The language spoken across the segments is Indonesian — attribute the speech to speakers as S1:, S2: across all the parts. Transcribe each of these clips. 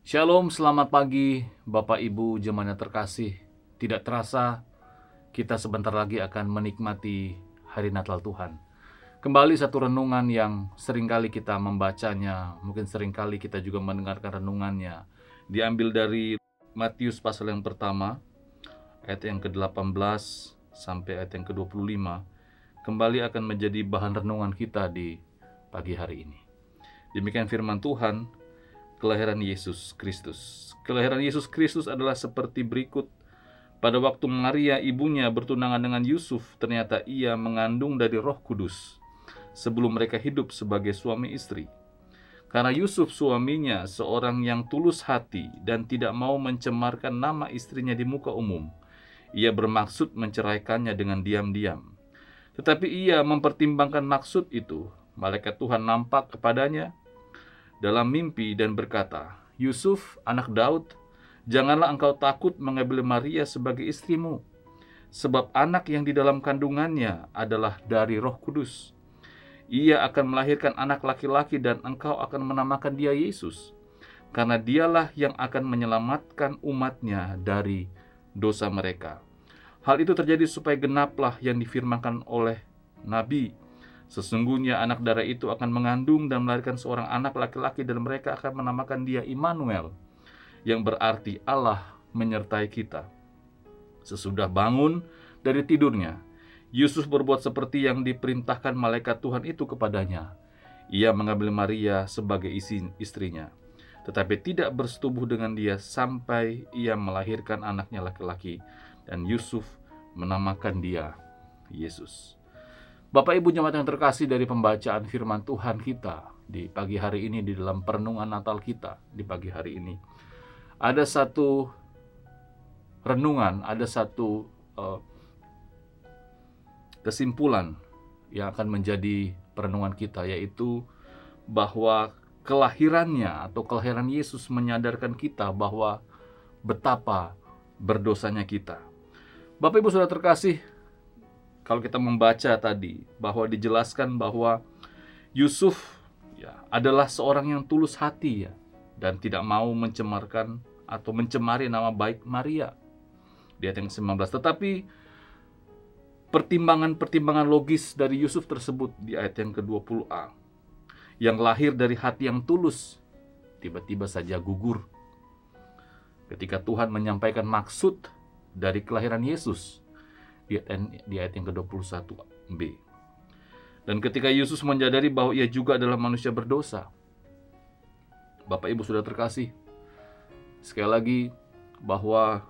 S1: Shalom, selamat pagi Bapak Ibu jemaat yang terkasih. Tidak terasa kita sebentar lagi akan menikmati hari Natal Tuhan. Kembali satu renungan yang seringkali kita membacanya, mungkin seringkali kita juga mendengarkan renungannya. Diambil dari Matius pasal yang pertama, ayat yang ke-18 sampai ayat yang ke-25. Kembali akan menjadi bahan renungan kita di pagi hari ini. Demikian firman Tuhan. Kelahiran Yesus Kristus. Kelahiran Yesus Kristus adalah seperti berikut. Pada waktu Maria ibunya bertunangan dengan Yusuf, ternyata ia mengandung dari Roh Kudus sebelum mereka hidup sebagai suami istri. Karena Yusuf suaminya seorang yang tulus hati dan tidak mau mencemarkan nama istrinya di muka umum, ia bermaksud menceraikannya dengan diam-diam. Tetapi ia mempertimbangkan maksud itu. Malaikat Tuhan nampak kepadanya dalam mimpi dan berkata, "Yusuf, anak Daud, janganlah engkau takut mengambil Maria sebagai istrimu, sebab anak yang di dalam kandungannya adalah dari Roh Kudus. Ia akan melahirkan anak laki-laki dan engkau akan menamakan dia Yesus, karena dialah yang akan menyelamatkan umatnya dari dosa mereka." Hal itu terjadi supaya genaplah yang difirmankan oleh Nabi, "Sesungguhnya anak darah itu akan mengandung dan melahirkan seorang anak laki-laki dan mereka akan menamakan dia Immanuel," yang berarti Allah menyertai kita. Sesudah bangun dari tidurnya, Yusuf berbuat seperti yang diperintahkan malaikat Tuhan itu kepadanya. Ia mengambil Maria sebagai istrinya, tetapi tidak bersetubuh dengan dia sampai ia melahirkan anaknya laki-laki, dan Yusuf menamakan dia Yesus. Bapak Ibu jemaat yang terkasih, dari pembacaan firman Tuhan kita di pagi hari ini, di dalam perenungan Natal kita di pagi hari ini, ada satu renungan, ada satu kesimpulan yang akan menjadi perenungan kita, yaitu bahwa kelahirannya atau kelahiran Yesus menyadarkan kita bahwa betapa berdosanya kita. Bapak Ibu Saudara terkasih, kalau kita membaca tadi bahwa dijelaskan bahwa Yusuf adalah seorang yang tulus hati dan tidak mau mencemarkan atau mencemari nama baik Maria di ayat yang 19. Tetapi pertimbangan-pertimbangan logis dari Yusuf tersebut di ayat yang ke-20a, yang lahir dari hati yang tulus, tiba-tiba saja gugur ketika Tuhan menyampaikan maksud dari kelahiran Yesus di ayat yang ke-21b. Dan ketika Yesus menyadari bahwa ia juga adalah manusia berdosa, Bapak Ibu Saudara terkasih, sekali lagi bahwa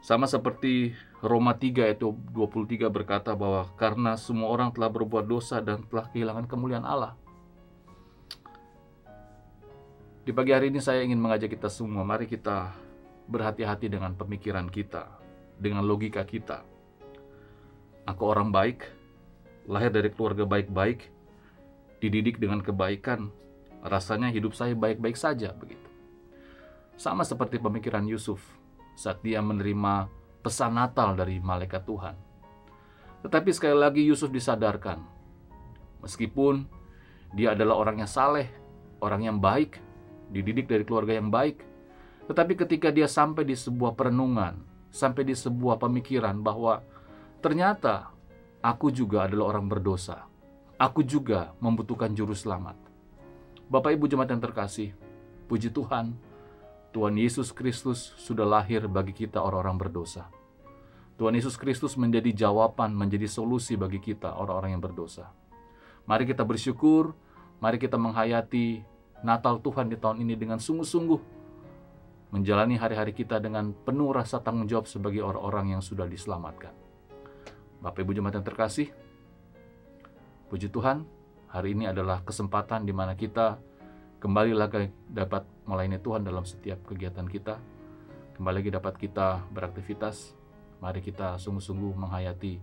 S1: sama seperti Roma 3 ayat 23 berkata bahwa karena semua orang telah berbuat dosa dan telah kehilangan kemuliaan Allah. Di pagi hari ini saya ingin mengajak kita semua, mari kita berhati-hati dengan pemikiran kita, dengan logika kita. Aku orang baik, lahir dari keluarga baik-baik, dididik dengan kebaikan, rasanya hidup saya baik-baik saja, begitu. Sama seperti pemikiran Yusuf saat dia menerima pesan Natal dari malaikat Tuhan. Tetapi sekali lagi Yusuf disadarkan, meskipun dia adalah orang yang saleh, orang yang baik, dididik dari keluarga yang baik, tetapi ketika dia sampai di sebuah perenungan, sampai di sebuah pemikiran bahwa ternyata aku juga adalah orang berdosa, aku juga membutuhkan juru selamat. Bapak Ibu jemaat yang terkasih, puji Tuhan, Tuhan Yesus Kristus sudah lahir bagi kita orang-orang berdosa. Tuhan Yesus Kristus menjadi jawaban, menjadi solusi bagi kita orang-orang yang berdosa. Mari kita bersyukur, mari kita menghayati Natal Tuhan di tahun ini dengan sungguh-sungguh, menjalani hari-hari kita dengan penuh rasa tanggung jawab sebagai orang-orang yang sudah diselamatkan. Bapak Ibu jemaat yang terkasih, puji Tuhan, hari ini adalah kesempatan di mana kita kembali lagi dapat melayani Tuhan dalam setiap kegiatan kita. Kembali lagi dapat kita beraktivitas. Mari kita sungguh-sungguh menghayati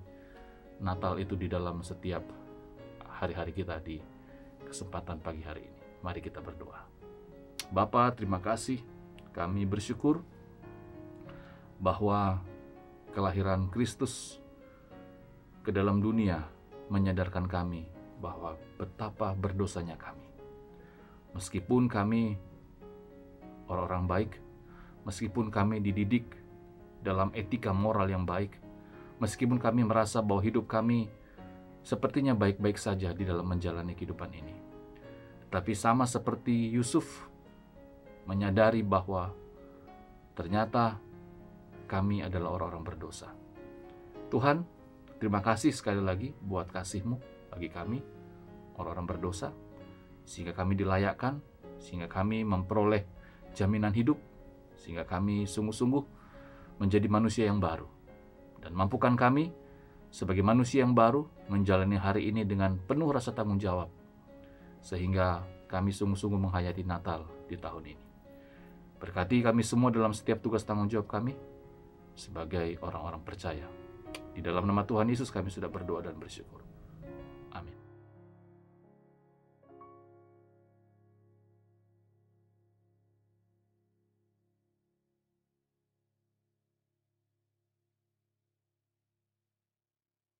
S1: Natal itu di dalam setiap hari-hari kita di kesempatan pagi hari ini. Mari kita berdoa. Bapa, terima kasih. Kami bersyukur bahwa kelahiran Kristus ke dalam dunia menyadarkan kami bahwa betapa berdosanya kami. Meskipun kami orang-orang baik, meskipun kami dididik dalam etika moral yang baik, meskipun kami merasa bahwa hidup kami sepertinya baik-baik saja di dalam menjalani kehidupan ini. Tapi sama seperti Yusuf menyadari bahwa ternyata kami adalah orang-orang berdosa. Tuhan, terima kasih sekali lagi buat kasih-Mu bagi kami, orang-orang berdosa, sehingga kami dilayakkan, sehingga kami memperoleh jaminan hidup, sehingga kami sungguh-sungguh menjadi manusia yang baru. Dan mampukan kami sebagai manusia yang baru menjalani hari ini dengan penuh rasa tanggung jawab, sehingga kami sungguh-sungguh menghayati Natal di tahun ini. Berkati kami semua dalam setiap tugas tanggung jawab kami sebagai orang-orang percaya. Di dalam nama Tuhan Yesus kami sudah berdoa dan bersyukur.